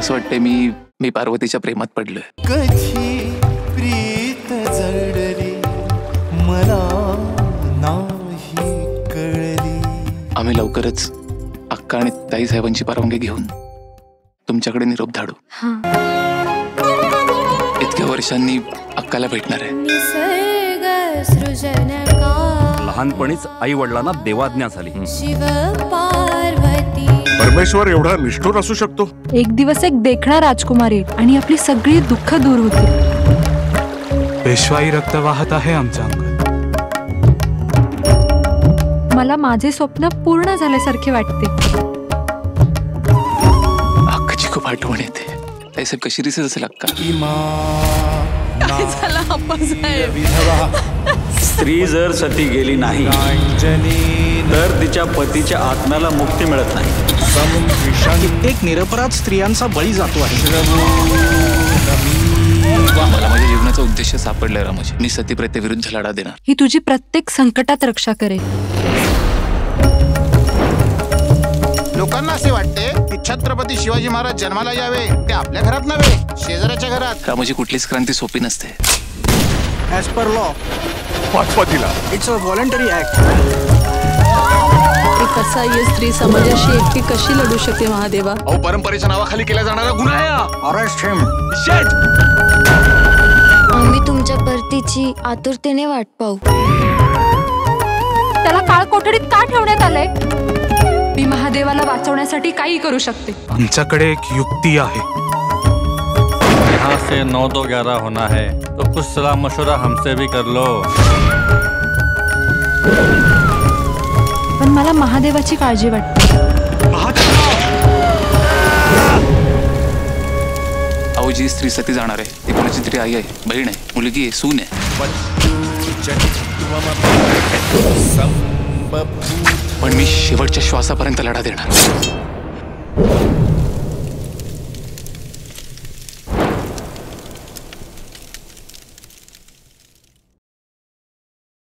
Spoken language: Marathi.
असं वाटतंय मी पार्वतीच्या प्रेमात पडलोय. कधी प्रीत जडली मला नाही कळली. आम्ही लवकरच अक्का आणि ताई साहेबांची परवानगी घेऊन तुमच्याकडे निरोप धाडू. इतक्या वर्षांनी अक्काला भेटणार आहे. लहानपणीच आई वडिलांना देवाज्ञा झाली. परमेश्वर एवढा निष्ठुर असू शकतो? एक दिवस एक देखणा राजकुमार येईल आणि आपली सगळी दुःख दूर होतील. पेशवाई रक्त वाहत आहे आमच्या अंगात. मला माझे स्वप्न पूर्ण झाल्यासारखे वाटते. अक्काची खूप आठवण येते. ताई साहेब कशी दिसत असेल अक्का? स्त्री जर सती गेली नाही तर तिच्या पतीच्या आत्म्याला मुक्ती मिळत नाही. कित्येक निरपराध स्त्रियांचा बळी जातो आहे. मला माझ्या जीवनाचा उद्देश सापडलाय रामोजी. मी सती प्रथेविरुद्ध लढा देणार. ही तुझी प्रत्येक संकटात रक्षा करेल. लोकांना असे वाटते की छत्रपती शिवाजी महाराज जन्माला यावे ते आपल्या घरात नव्हे, शेजाऱ्याच्या घरात. रामोजी, कुठलीच क्रांती सोपी नसते. ऍज पर लॉ पाचवा दिला. It's a voluntary act. एक असाह्य स्त्री समाजाशी एकटी कशी लढू शकते महादेवा? परंपरेच्या नावाखाली केला जाणारा गुन्हा आहे. अरेस्ट हिम. आम्ही तुमच्या परतीची आतुरतेने वाट पाहू. त्याला काळ कोठडीत का ठेवण्यात आलंय? मी महादेवाला वाचवण्यासाठी काही करू शकते. आमच्याकडे एक युक्ती आहे. यहाँ से 9 2 11 होना है तो कुछ सलाह मशवरा हमसे भी कर लो. पण मला महादेवाची काळजी वाटते. अहो, जी स्त्री सती जाणार आहे ती कोणाची तरी आई आहे, बहीण आहे, मुलगी आहे, सून आहे. पण मी शेवटच्या श्वासापर्यंत लढा देणार.